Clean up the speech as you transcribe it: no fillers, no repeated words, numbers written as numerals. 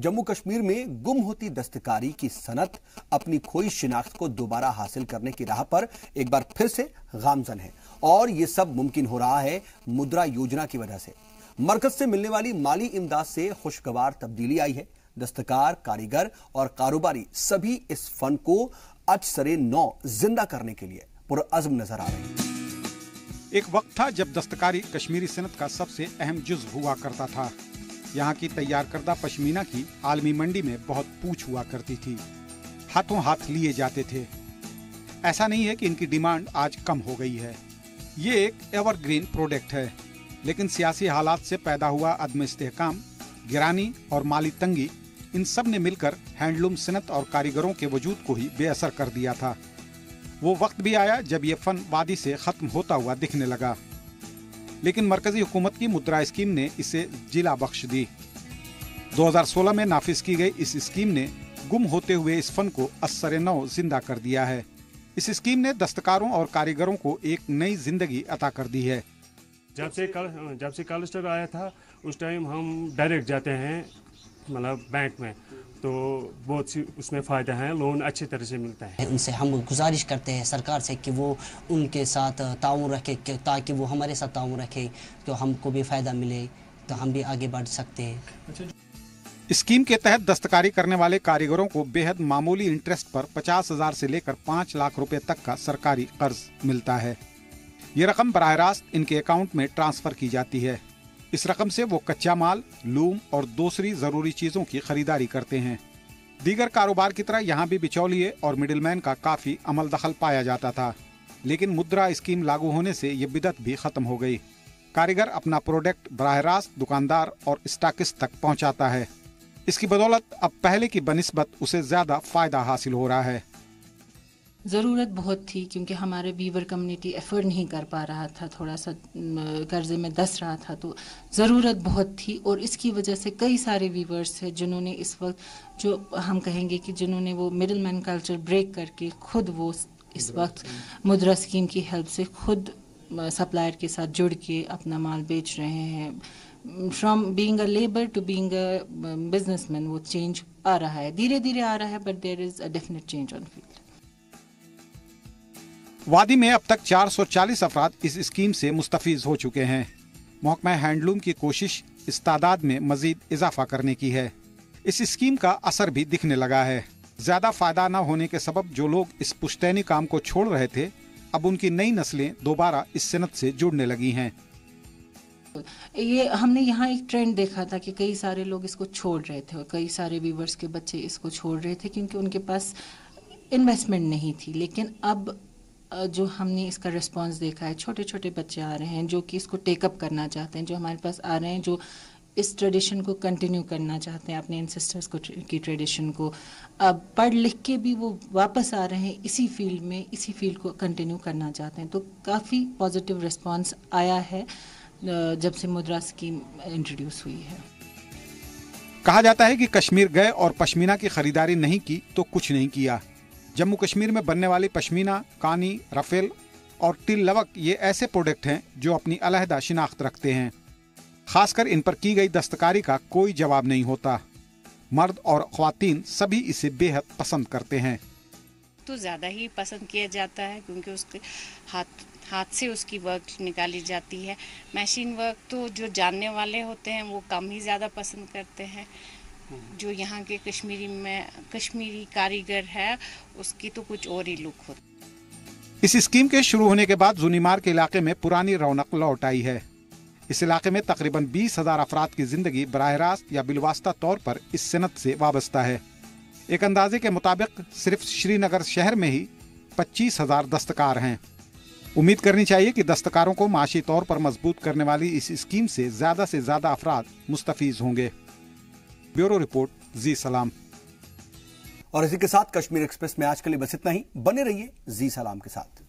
जम्मू कश्मीर में गुम होती दस्तकारी की सनत अपनी खोई शिनाख्त को दोबारा हासिल करने की राह पर एक बार फिर से गामजन है और ये सब मुमकिन हो रहा है मुद्रा योजना की वजह से। मरकज से मिलने वाली माली इमदाद से खुशगवार तब्दीली आई है। दस्तकार, कारीगर और कारोबारी सभी इस फन को अजसरे नौ जिंदा करने के लिए पुरअज़्म नजर आ रहे हैं। एक वक्त था जब दस्तकारी कश्मीरी सनत का सबसे अहम जुज़ हुआ करता था। यहाँ की तैयार करदा पश्मीना की आलमी मंडी में बहुत पूछ हुआ करती थी, हाथों हाथ लिए जाते थे। ऐसा नहीं है कि इनकी डिमांड आज कम हो गई है, ये एक एवरग्रीन प्रोडक्ट है, लेकिन सियासी हालात से पैदा हुआ अदम इस्तेहकाम, गिरानी और माली तंगी, इन सब ने मिलकर हैंडलूम सनत और कारीगरों के वजूद को ही बेअसर कर दिया था। वो वक्त भी आया जब ये फन वादी से खत्म होता हुआ दिखने लगा, लेकिन मरकजी हुकूमत की मुद्रा स्कीम ने इसे जिला बख्श दी। 2016 में नाफिज की गई इस स्कीम ने गुम होते हुए इस फन को अस्सरे नौ जिंदा कर दिया है। इस स्कीम ने दस्तकारों और कारीगरों को एक नई जिंदगी अता कर दी है। जब से कॉलेस्टर आया था उस टाइम हम डायरेक्ट जाते हैं मतलब बैंक में, तो बहुत सी उसमें फ़ायदा है, लोन अच्छी तरह से मिलता है। उनसे हम गुजारिश करते हैं सरकार से कि वो उनके साथ ताउन रखे, ताकि वो हमारे साथ ताउन रखे, तो हमको भी फ़ायदा मिले, तो हम भी आगे बढ़ सकते हैं। स्कीम के तहत दस्तकारी करने वाले कारीगरों को बेहद मामूली इंटरेस्ट पर 50,000 से लेकर 5 लाख रुपए तक का सरकारी कर्ज मिलता है। ये रकम बराह रास्त इनके अकाउंट में ट्रांसफर की जाती है। इस रकम से वो कच्चा माल, लूम और दूसरी जरूरी चीजों की खरीदारी करते हैं। दीगर कारोबार की तरह यहाँ भी बिचौलिए और मिडिलमैन का काफी अमल दखल पाया जाता था, लेकिन मुद्रा स्कीम लागू होने से ये बिदत भी खत्म हो गई। कारीगर अपना प्रोडक्ट बराह रास्त दुकानदार और स्टॉकिस्ट तक पहुँचाता है। इसकी बदौलत अब पहले की बनिस्बत उसे ज्यादा फायदा हासिल हो रहा है। ज़रूरत बहुत थी क्योंकि हमारे वीवर कम्युनिटी एफर्ट नहीं कर पा रहा था, थोड़ा सा कर्जे में दस रहा था, तो ज़रूरत बहुत थी। और इसकी वजह से कई सारे वीवर्स हैं जिन्होंने इस वक्त, जो हम कहेंगे कि जिन्होंने वो मिडिल मैन कल्चर ब्रेक करके खुद वो इस वक्त मुद्रा स्कीम की हेल्प से खुद सप्लायर के साथ जुड़ के अपना माल बेच रहे हैं। From being a labour to being a businessman वो चेंज आ रहा है, धीरे धीरे आ रहा है, but there is a definite change on field. वादी में अब तक 440 अफराद इस स्कीम से मुस्तफीज हो चुके हैं। महकमा हैंडलूम की कोशिश इस तादाद में मजीद इजाफा करने की है। इस स्कीम का असर भी दिखने लगा है। ज्यादा फायदा न होने के सबब जो लोग इस पुश्तैनी काम को छोड़ रहे थे, अब उनकी नई नस्लें दोबारा इस सनत से जुड़ने लगी हैं। ये हमने यहाँ एक ट्रेंड देखा था कि कई सारे लोग इसको छोड़ रहे थे और कई सारे वीवर्स के बच्चे इसको छोड़ रहे थे क्योंकि उनके पास इन्वेस्टमेंट नहीं थी। लेकिन अब जो हमने इसका रिस्पांस देखा है, छोटे छोटे बच्चे आ रहे हैं जो कि इसको टेकअप करना चाहते हैं, जो हमारे पास आ रहे हैं, जो इस ट्रेडिशन को कंटिन्यू करना चाहते हैं, अपने एंसेस्टर्स को की ट्रेडिशन को। अब पढ़ लिख के भी वो वापस आ रहे हैं इसी फील्ड में, इसी फील्ड को कंटिन्यू करना चाहते हैं। तो काफ़ी पॉजिटिव रिस्पांस आया है जब से मुद्रा स्कीम इंट्रोड्यूस हुई है। कहा जाता है कि कश्मीर गए और पश्मीना की खरीदारी नहीं की तो कुछ नहीं किया। जम्मू कश्मीर में बनने वाली पश्मीना, कानी, रफेल और टिल लवक ये ऐसे प्रोडक्ट हैं जो अपनी अलहदा शिनाख्त रखते हैं। खासकर इन पर की गई दस्तकारी का कोई जवाब नहीं होता। मर्द और ख्वातीन सभी इसे बेहद पसंद करते हैं। तो ज़्यादा ही पसंद किया जाता है क्योंकि उसके हाथ से उसकी वर्क निकाली जाती है। मशीन वर्क तो जो जानने वाले होते हैं वो कम ही ज़्यादा पसंद करते हैं। जो यहाँ के कश्मीरी कारीगर है उसकी तो कुछ और ही लुक होती। इस स्कीम के शुरू होने के बाद जुनीमार के इलाके में पुरानी रौनक लौट आई है। इस इलाके में तकरीबन 20,000 अफराद की जिंदगी बराह रास्त या बिलवास्ता तौर पर इस सनत से वाबस्ता है। एक अंदाजे के मुताबिक सिर्फ श्रीनगर शहर में ही 25,000 दस्तकार हैं। उम्मीद करनी चाहिए कि दस्तकारों को माशी तौर पर मजबूत करने वाली इस स्कीम से ज्यादा अफराद मुस्तफीज होंगे। ब्यूरो रिपोर्ट, जी सलाम। और इसी के साथ कश्मीर एक्सप्रेस में आज के लिए बस इतना ही। बने रहिए जी सलाम के साथ।